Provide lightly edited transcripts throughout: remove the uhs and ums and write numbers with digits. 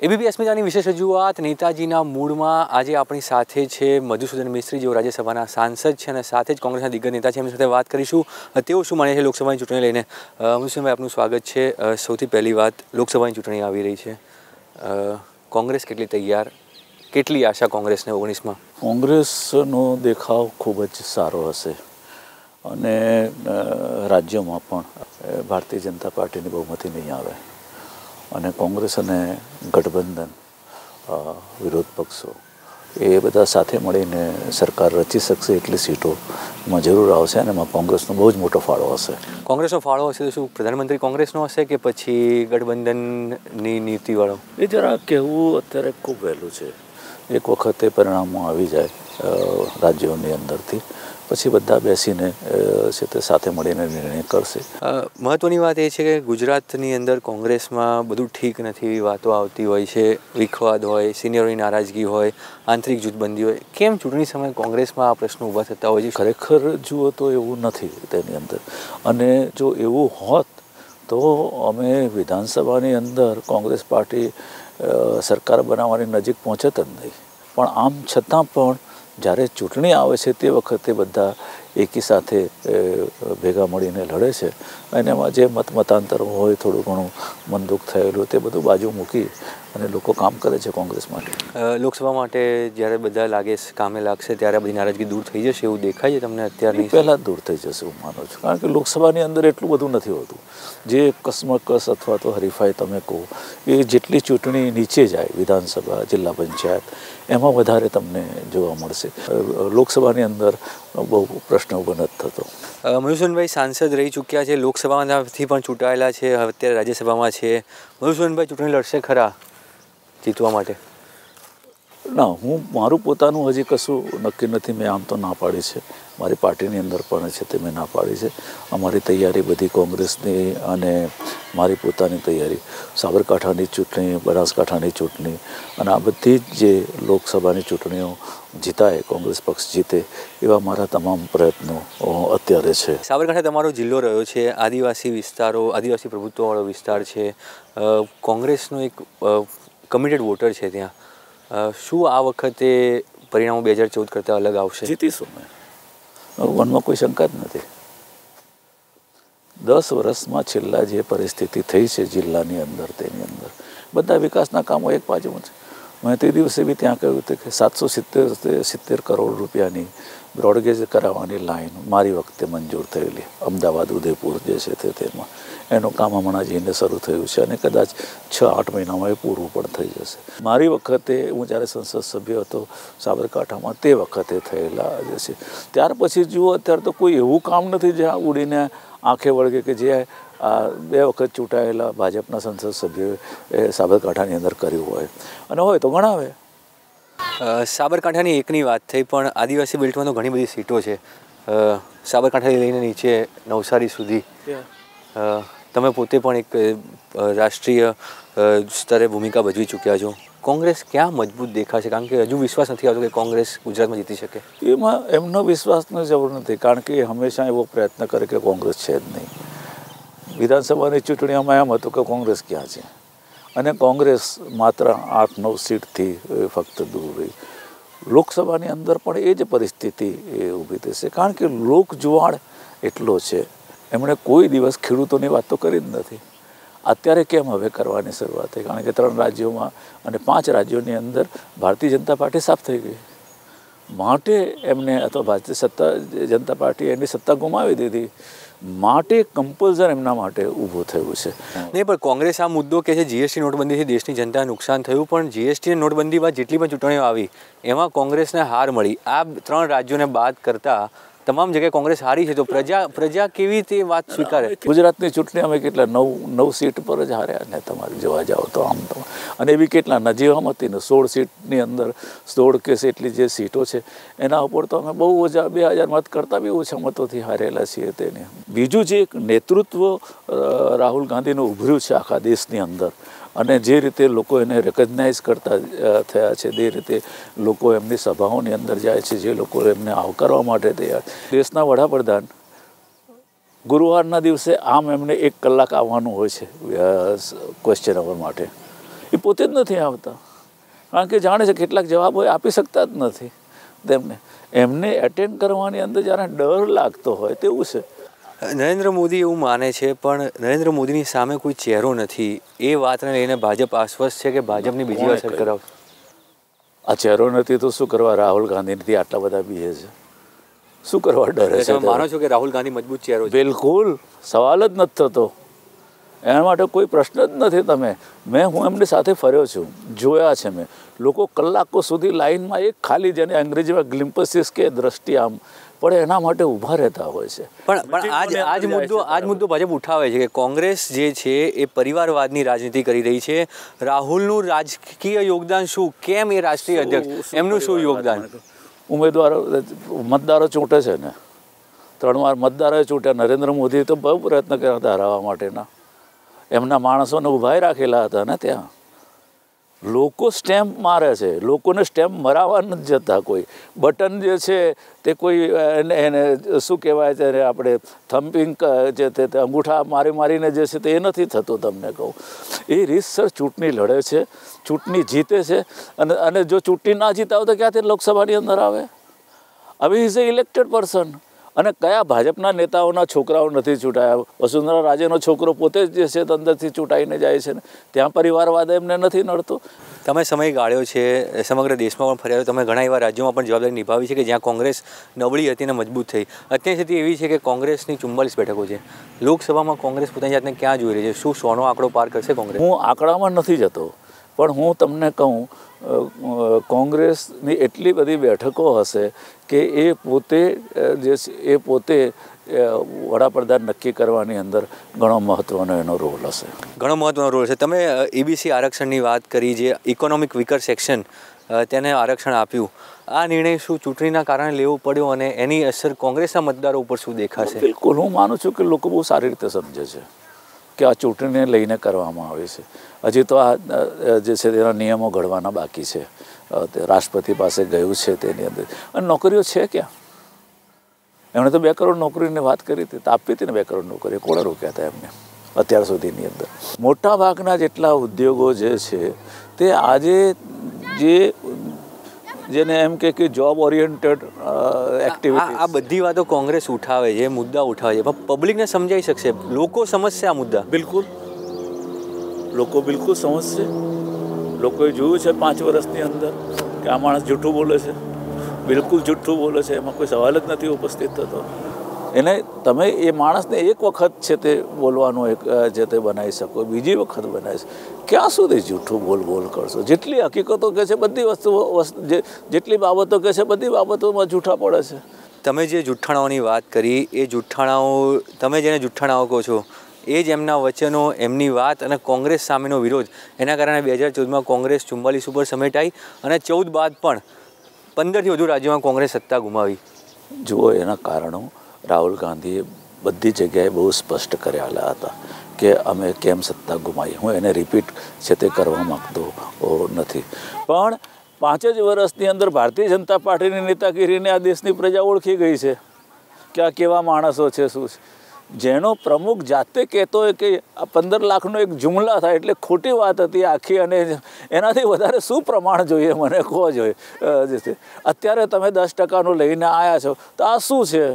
ABP અસ્મિતાની વિશેષ રજૂઆત નેતાજીના મૂળમાં આજે આપણી સાથે છે મધુસૂદન મિસ્ત્રી, જેઓ રાજ્યસભાના સાંસદ છે અને સાથે જ કોંગ્રેસના દિગ્ગજ નેતા છે. એમની સાથે વાત કરીશું તેઓ શું માને છે લોકસભાની ચૂંટણી લઈને. મધુસૂદનભાઈ, આપનું સ્વાગત છે. સૌથી પહેલી વાત, લોકસભાની ચૂંટણી આવી રહી છે, કોંગ્રેસ કેટલી તૈયાર, કેટલી આશા કોંગ્રેસને 19માં? કોંગ્રેસનો દેખાવ ખૂબ જ સારો હશે અને રાજ્યોમાં પણ ભારતીય જનતા પાર્ટીની બહુમતી નહીં આવે અને કોંગ્રેસ અને ગઠબંધન વિરોધ પક્ષો એ બધા સાથે મળીને સરકાર રચી શકશે. એટલી સીટોમાં જરૂર આવશે અને એમાં કોંગ્રેસનો બહુ જ મોટો ફાળો હશે. કોંગ્રેસનો ફાળો હશે તો શું પ્રધાનમંત્રી કોંગ્રેસનો હશે કે પછી ગઠબંધનની નીતિવાળો? એ જરા કહેવું અત્યારે ખૂબ વહેલું છે. એક વખતે પરિણામો આવી જાય રાજ્યોની અંદરથી, પછી બધા બેસીને છે તે સાથે મળીને નિર્ણય કરશે. મહત્વની વાત એ છે કે ગુજરાતની અંદર કોંગ્રેસમાં બધું ઠીક નથી એવી વાતો આવતી હોય છે. વિખવાદ હોય, સિનિયરોની નારાજગી હોય, આંતરિક જૂથબંધી હોય. કેમ ચૂંટણી સમયે કોંગ્રેસમાં આ પ્રશ્નો ઊભા થતા હોય છે? ખરેખર જુઓ તો એવું નથી તેની અંદર, અને જો એવું હોત તો અમે વિધાનસભાની અંદર કોંગ્રેસ પાર્ટી સરકાર બનાવવાની નજીક પહોંચે જ નહીં. પણ આમ છતાં પણ જ્યારે ચૂંટણી આવે છે તે વખતે બધા એકી સાથે ભેગા મળીને લડે છે અને એમાં જે મતાંતર હોય, થોડું ઘણું મન દુઃખ થયેલું, તે બધું બાજુ મૂકી અને લોકો કામ કરે છે કોંગ્રેસ માટે. લોકસભા માટે જ્યારે બધા લાગે કામે લાગશે ત્યારે બધી નારાજગી દૂર થઈ જશે એવું દેખાય છે તમને અત્યારની? પહેલાં જ દૂર થઈ જશે હું માનું છું, કારણ કે લોકસભાની અંદર એટલું બધું નથી હોતું. જે કસમકસ અથવા તો હરીફાઈ તમે કહો એ જેટલી ચૂંટણી નીચે જાય, વિધાનસભા, જિલ્લા પંચાયત, એમાં વધારે તમને જોવા મળશે. લોકસભાની અંદર બહુ પ્રશ્ન ઊભો નથી થતો. મધુસૂદનભાઈ સાંસદ રહી ચૂક્યા છે, લોકસભામાંથી પણ ચૂંટાયેલા છે, અત્યારે રાજ્યસભામાં છે. મધુસૂદનભાઈ ચૂંટણી લડશે ખરા જીતવા માટે? ના, હું મારું પોતાનું હજી કશું નક્કી નથી. મેં આમ તો ના પાડી છે, મારી પાર્ટીની અંદર પણ છે તે મેં ના પાડી છે. અમારી તૈયારી બધી કોંગ્રેસની અને મારી પોતાની તૈયારી, સાબરકાંઠાની ચૂંટણી, બનાસકાંઠાની ચૂંટણી અને આ બધી જ જે લોકસભાની ચૂંટણીઓ જીતાય, કોંગ્રેસ પક્ષ જીતે એવા મારા તમામ પ્રયત્નો અત્યારે છે. સાબરકાંઠા તમારો જિલ્લો રહ્યો છે, આદિવાસી વિસ્તારો, આદિવાસી પ્રભુત્વવાળો વિસ્તાર છે, કોંગ્રેસનો એક કમિટેડ વોટર છે ત્યાં. શું આ વખતે પરિણામો 2014 કરતાં અલગ આવશે? જીતીશું મેં, મનમાં કોઈ શંકા જ નથી. 10 વર્ષમાં છેલ્લા જે પરિસ્થિતિ થઈ છે જિલ્લાની અંદર, તેની અંદર બધા વિકાસના કામો એક બાજુમાં છે. મેં તે દિવસે બી ત્યાં કહ્યું હતું કે 770 કરોડ રૂપિયાની બ્રોડગેજ કરાવવાની લાઈન મારી વખતે મંજૂર થયેલી, અમદાવાદ ઉદયપુર જે છે તેમાં એનું કામ હમણાં જઈને શરૂ થયું છે અને કદાચ 6-8 મહિનામાં એ પૂરું પણ થઈ જશે. મારી વખતે હું જ્યારે સંસદ સભ્ય હતો સાબરકાંઠામાં, તે વખતે થયેલા જે છે. ત્યાર પછી જુઓ, અત્યારે તો કોઈ એવું કામ નથી જ્યાં ઉડીને આંખે વળગે કે જે 2 વખત ચૂંટાયેલા ભાજપના સંસદ સભ્યોએ સાબરકાંઠાની અંદર કર્યું હોય, અને હોય તો ગણાવે. સાબરકાંઠાની એકની વાત થઈ, પણ આદિવાસી બેલ્ટમાં તો ઘણી બધી સીટો છે, સાબરકાંઠાથી લઈને નીચે નવસારી સુધી. તમે પોતે પણ એક રાષ્ટ્રીય સ્તરે ભૂમિકા ભજવી ચૂક્યા છો. કોંગ્રેસ ક્યાં મજબૂત દેખાશે? કારણ કે હજુ વિશ્વાસ નથી આવતો કે કોંગ્રેસ ગુજરાતમાં જીતી શકે. એમાં એમનો વિશ્વાસનો જરૂર નથી, કારણ કે એ હંમેશા એવો પ્રયત્ન કરે કે કોંગ્રેસ છે જ નહીં. વિધાનસભાની ચૂંટણીઓમાં એમ હતું કે કોંગ્રેસ ક્યાં છે, અને કોંગ્રેસ માત્ર 8-9 સીટથી ફક્ત દૂર રહી. લોકસભાની અંદર પણ એ જ પરિસ્થિતિ ઊભી થશે, કારણ કે લોકજુવાળ એટલો છે. એમણે કોઈ દિવસ ખેડૂતોની વાત તો કરી જ નથી. અત્યારે કેમ હવે કરવાની શરૂઆત થઈ? કારણ કે 3 રાજ્યોમાં અને 5 રાજ્યોની અંદર ભારતીય જનતા પાર્ટી સાફ થઈ ગઈ. માટે એમને, અથવા ભારતીય જનતા પાર્ટી એની સત્તા ગુમાવી દીધી, માટે કમ્પલ્ઝન એમના માટે ઊભો થયું છે. નહીં, પણ કોંગ્રેસ આ મુદ્દો કે છે જીએસટી નોટબંધીથી દેશની જનતાને નુકસાન થયું, પણ જીએસટી નોટબંધી બાદ જેટલી પણ ચૂંટણીઓ આવી એમાં કોંગ્રેસને હાર મળી. આ 3 રાજ્યોને બાદ કરતાં તમામ જગ્યાએ કોંગ્રેસ હારી છે, તો પ્રજા કેવી રીતે વાત સ્વીકારે? ગુજરાતની ચૂંટણી અમે કેટલા 9 સીટ પર જ હાર્યા ને, તમારે જોવા જાઓ તો આમ તો, અને એવી કેટલા નજીવામાં હતી ને, 16 સીટની અંદર 16 કે એટલી જે સીટો છે એના ઉપર તો અમે બહુ ઓછા 2000 મત કરતાં બી ઓછા મતોથી હારેલા છીએ. તેને બીજું જે એક નેતૃત્વ રાહુલ ગાંધીનું ઉભર્યું છે આખા દેશની અંદર, અને જે રીતે લોકો એને રેકગ્નાઇઝ કરતા થયા છે, જે રીતે લોકો એમની સભાઓની અંદર જાય છે, જે લોકો એમને આવકારવા માટે તૈયાર. દેશના વડાપ્રધાન ગુરુવારના દિવસે આમ એમને 1 કલાક આવવાનું હોય છે ક્વેશ્ચન અવર માટે. એ પોતે જ નથી આવતા, કારણ કે જાણે છે કેટલાક જવાબો એ આપી શકતા જ નથી એમને એટેન્ડ કરવાની અંદર જ્યારે ડર લાગતો હોય તેવું છે. નરેન્દ્ર મોદી એવું માને છે, પણ નરેન્દ્ર મોદીની સામે કોઈ ચહેરો નથી. એ વાતને લઈને ભાજપ આશ્વસ્ત છે કે ભાજપની બીજી વાર સરકાર આવશે? આ ચહેરો નથી તો શું કરવા રાહુલ ગાંધીથી આટલા બધા બીએ છે? શું કરવા ડરે છે? માનો છો કે રાહુલ ગાંધી મજબૂત ચહેરો છે? બિલકુલ, સવાલ જ નથી થતો. એના માટે કોઈ પ્રશ્ન જ નથી. હું એમની સાથે ફર્યો છું, જોયા છે મેં. લોકો કલાકો સુધી લાઈનમાં એક ખાલી જેને અંગ્રેજીમાં ગ્લિમ્પસીસ કે દ્રષ્ટિ આમ પણ એના માટે ઊભા રહેતા હોય છે. પણ આજ મુદ્દો ભાજપ ઉઠાવે છે કે કોંગ્રેસ જે છે એ પરિવારવાદની રાજનીતિ કરી રહી છે. રાહુલનું રાજકીય યોગદાન શું? કેમ એ રાષ્ટ્રીય અધ્યક્ષ, એમનું શું યોગદાન? મતદારો ચૂંટે છે ને, 3 વાર મતદારોએ ચૂંટ્યા. નરેન્દ્ર મોદીએ તો બહુ પ્રયત્ન કર્યા હતા હરાવવા માટેના. એમના માણસોને ઊભા રાખેલા હતા ને ત્યાં. લોકો સ્ટેમ્પ મારે છે, લોકોને સ્ટેમ્પ મરાવવા નથી જતા. કોઈ બટન જે છે તે કોઈ એને શું કહેવાય છે, આપણે થમ્પિંગ જે તે અંગૂઠા મારીને જે છે તે એ નથી થતું. તમને કહું, એ રીતસર ચૂંટણી લડે છે, ચૂંટણી જીતે છે. અને જો ચૂંટણી ના જીતા હોય તો ક્યાંથી લોકસભાની અંદર આવે? હવે ઇઝ એ ઇલેક્ટેડ પર્સન. અને કયા ભાજપના નેતાઓના છોકરાઓ નથી ચૂંટાયા? વસુંધરા રાજેનો છોકરો પોતે જ જે છે અંદરથી ચૂંટાઈને જાય છે ને, ત્યાં પરિવારવાદ એમને નથી નડતો. તમે સમય ગાળ્યો છે, સમગ્ર દેશમાં પણ ફર્યા, તમે ઘણા એવા રાજ્યોમાં પણ જવાબદારી નિભાવી છે કે જ્યાં કોંગ્રેસ નબળી હતી અને મજબૂત થઈ. અત્યાર સુધી એવી છે કે કોંગ્રેસની 44 બેઠકો છે. લોકસભામાં કોંગ્રેસ પોતાની જાતને ક્યાં જોઈ રહી છે? શું 100નો આંકડો પાર કરશે કોંગ્રેસ? હું આંકડામાં નથી જતો, પણ હું તમને કહું, કોંગ્રેસની એટલી બધી બેઠકો હશે કે એ પોતે વડાપ્રધાન નક્કી કરવાની અંદર ઘણો મહત્ત્વનો એનો રોલ હશે. ઘણો મહત્ત્વનો રોલ છે. તમે EBC આરક્ષણની વાત કરી, જે ઇકોનોમિક વીકર સેક્શન તેને આરક્ષણ આપ્યું. આ નિર્ણય શું ચૂંટણીના કારણે લેવો પડ્યો અને એની અસર કોંગ્રેસના મતદારો ઉપર શું દેખાશે? બિલકુલ, હું માનું છું કે લોકો બહુ સારી રીતે સમજે છે કે આ ચૂંટણીને લઈને કરવામાં આવે છે. હજી તો આ જે છે તેના નિયમો ઘડવાના બાકી છે. રાષ્ટ્રપતિ પાસે ગયું છે તેની અંદર. અને નોકરીઓ છે ક્યાં? એમણે તો 2 કરોડ નોકરીની વાત કરી હતી, તો આપી હતી ને 2 કરોડ નોકરીઓ. કોણે રોક્યા હતા એમને અત્યાર સુધીની અંદર? મોટા ભાગના જેટલા ઉદ્યોગો જે છે તે આજે જેને એમ કે જોબ ઓરિએન્ટેડ એક્ટિવિટી, આ બધી વાતો કોંગ્રેસ ઉઠાવે છે, મુદ્દા ઉઠાવે છે, પણ પબ્લિકને સમજાઈ શકશે? લોકો સમજશે આ મુદ્દા? બિલકુલ, લોકો બિલકુલ સમજશે. લોકોએ જોયું છે 5 વર્ષની અંદર કે આ માણસ જૂઠું બોલે છે, બિલકુલ જૂઠું બોલે છે. એમાં કોઈ સવાલ જ નથી ઉપસ્થિત થતો. એને તમે એ માણસને એક વખત છે તે બોલવાનું જે તે બનાવી શકો, બીજી વખત બનાવી શકો. ક્યાં સુધી જૂઠું બોલ કરશો? જેટલી હકીકતો કહે છે બધી જેટલી બાબતો કહે છે બધી બાબતોમાં જૂઠા પડે છે. તમે જે જૂઠાણાઓની વાત કરી, એ જૂઠાણાઓ, તમે જેને જૂઠાણાઓ કહો છો, એ જ એમના વચનો, એમની વાત અને કોંગ્રેસ સામેનો વિરોધ, એના કારણે 2014માં કોંગ્રેસ 44 ઉપર સમેટાઈ અને 14 બાદ પણ 15થી વધુ રાજ્યોમાં કોંગ્રેસ સત્તા ગુમાવી. જુઓ, એના કારણો રાહુલ ગાંધીએ બધી જગ્યાએ બહુ સ્પષ્ટ કરેલા હતા કે અમે કેમ સત્તા ગુમાવી. હું એને રિપીટ છે તે કરવા માગતો નથી, પણ 5 જ વર્ષની અંદર ભારતીય જનતા પાર્ટીની નેતાગીરીને આ દેશની પ્રજા ઓળખી ગઈ છે કે આ કેવા માણસો છે, શું છે. જેનો પ્રમુખ જાતે કહેતો હોય કે આ 15 લાખનો એક જુમલા થાય એટલે ખોટી વાત હતી આખી, અને એનાથી વધારે શું પ્રમાણ જોઈએ મને કહો જોઈએ. અત્યારે તમે 10% લઈને આવ્યા છો તો આ શું છે?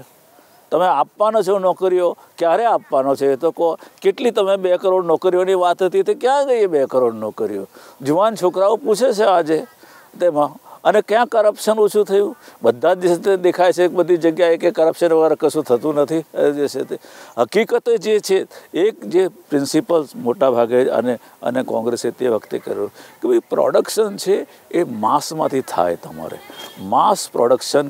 તમે આપવાનો છો નોકરીઓ, ક્યારે આપવાનો છે એ તો કહો. કેટલી તમે 2 કરોડ નોકરીઓની વાત હતી તે ક્યાં ગઈ? 2 કરોડ નોકરીઓ જુવાન છોકરાઓ પૂછે છે આજે તેમાં. અને ક્યાં કરપ્શન ઓછું થયું? બધા જ દેખાય છે બધી જગ્યાએ કે કરપ્શન વગર કશું થતું નથી. જે છે તે હકીકતે જે છે, એક જે પ્રિન્સિપલ મોટા ભાગે અને કોંગ્રેસે તે વખતે કર્યું કે ભાઈ પ્રોડક્શન છે એ માસમાંથી થાય. તમારે માસ પ્રોડક્શન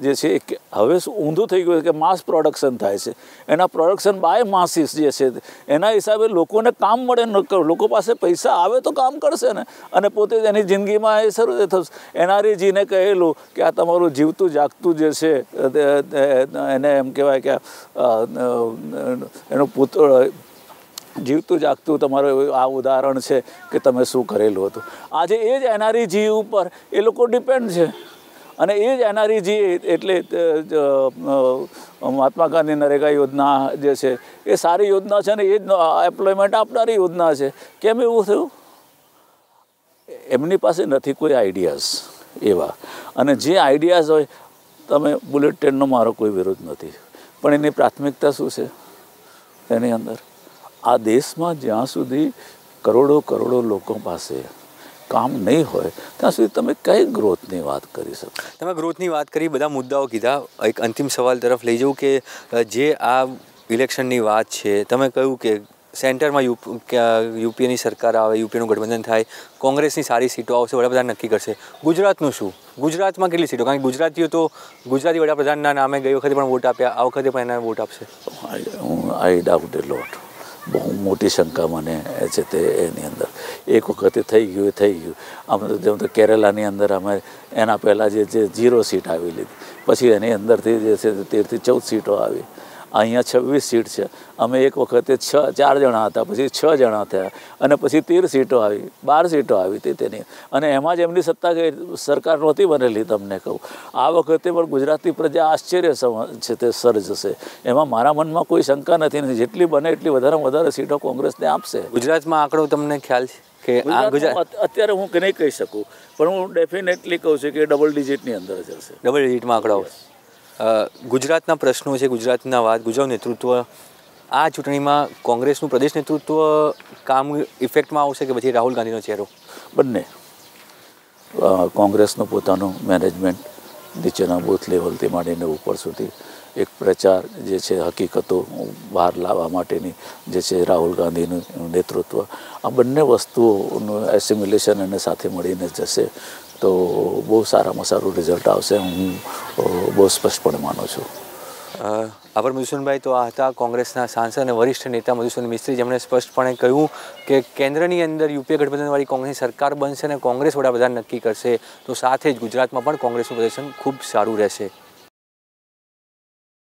જે છે હવે શું ઊંધું થઈ ગયું કે માસ પ્રોડક્શન થાય છે, એના પ્રોડક્શન બાય માસીસ જે છે એના હિસાબે લોકોને કામ મળે. લોકો પાસે પૈસા આવે તો કામ કરશે ને, અને પોતે જ એની જિંદગીમાં એ શરૂ થશે. NREજીને કહેલું કે આ તમારું જીવતું જાગતું જે છે એને એમ કહેવાય કે એનું પુત્ર જીવતું જાગતું તમારું આ ઉદાહરણ છે કે તમે શું કરેલું હતું. આજે એ જ NREજી ઉપર એ લોકો ડિપેન્ડ છે. અને એ જ NREજી એટલે મહાત્મા ગાંધી નરેગા યોજના જે છે એ સારી યોજના છે ને, એ જ એમ્પ્લોયમેન્ટ આપનારી યોજના છે. કેમ એવું થયું? એમની પાસે નથી કોઈ આઈડિયાઝ એવા, અને જે આઈડિયાઝ હોય, તમે બુલેટ ટ્રેનનો મારો કોઈ વિરોધ નથી, પણ એની પ્રાથમિકતા શું છે એની અંદર? આ દેશમાં જ્યાં સુધી કરોડો લોકો પાસે કામ નહીં હોય ત્યાં સુધી તમે કઈ ગ્રોથની વાત કરી શકો? તમે ગ્રોથની વાત કરી, બધા મુદ્દાઓ કીધા. એક અંતિમ સવાલ તરફ લઈ જવું કે જે આ ઇલેક્શનની વાત છે, તમે કહ્યું કે સેન્ટરમાં યુપીએની સરકાર આવે, યુપીનું ગઠબંધન થાય, કોંગ્રેસની સારી સીટો આવશે, વડાપ્રધાન નક્કી કરશે. ગુજરાતનું શું? ગુજરાતમાં કેટલી સીટો? કારણ કે ગુજરાતીઓ તો ગુજરાતી વડાપ્રધાનના નામે ગઈ વખતે પણ વોટ આપ્યા, આ વખતે પણ એના વોટ આપશે. આઈ ડાઉટ એ લોટ. બહુ મોટી શંકા મને છે તે એની અંદર. એક વખતે થઈ ગયું. અમે જેમ તો કેરેલાની અંદર અમે એના પહેલાં જે 0 સીટ આવી લીધી, પછી એની અંદરથી જે છે 13 થી 14 સીટો આવી. અહીંયા 26 સીટ છે. અમે એક વખતે 4 જણા હતા, પછી 6 જણા થયા, અને પછી 13 સીટો આવી, 12 સીટો આવી હતી તેની, અને એમાં જ એમની સત્તા સરકાર નહોતી બનેલી. તમને કહું, આ વખતે પણ ગુજરાતી પ્રજા આશ્ચર્ય છે તે સર્જશે, એમાં મારા મનમાં કોઈ શંકા નથી. જેટલી બને એટલી વધારે સીટો કોંગ્રેસને આપશે. ગુજરાતમાં આંકડો તમને ખ્યાલ છે કે આ અત્યારે હું નહીં કહી શકું, પણ હું ડેફિનેટલી કહું છું કે ડબલ ડિજિટની અંદર જ હશે. ડબલ ડિજિટમાં આંકડાઓ. ગુજરાતના પ્રશ્નો છે, ગુજરાતના વાત, ગુજરાત નેતૃત્વ આ ચૂંટણીમાં કોંગ્રેસનું પ્રદેશ નેતૃત્વ કામ ઇફેક્ટમાં આવશે કે પછી રાહુલ ગાંધીનો ચહેરો? બંને. કોંગ્રેસનું પોતાનું મેનેજમેન્ટ નીચેના બૂથ લેવલથી માંડીને ઉપર સુધી એક પ્રચાર જે છે, હકીકતો બહાર લાવવા માટેની જે છે રાહુલ ગાંધીનું નેતૃત્વ, આ બંને વસ્તુઓનું એસિમ્યુલેશન અને સાથે મળીને જશે તો બહુ સારામાં સારું રિઝલ્ટ આવશે. હું બહુ સ્પષ્ટપણે માનું છું. આભાર મધુસૂદનભાઈ. તો આ હતા કોંગ્રેસના સાંસદ અને વરિષ્ઠ નેતા મધુસૂદન મિસ્ત્રી, જેમણે સ્પષ્ટપણે કહ્યું કે કેન્દ્રની અંદર યુપીએ ગઠબંધનવાળી કોંગ્રેસની સરકાર બનશે અને કોંગ્રેસ વડાપ્રધાન નક્કી કરશે, તો સાથે જ ગુજરાતમાં પણ કોંગ્રેસનું પ્રદર્શન ખૂબ સારું રહેશે.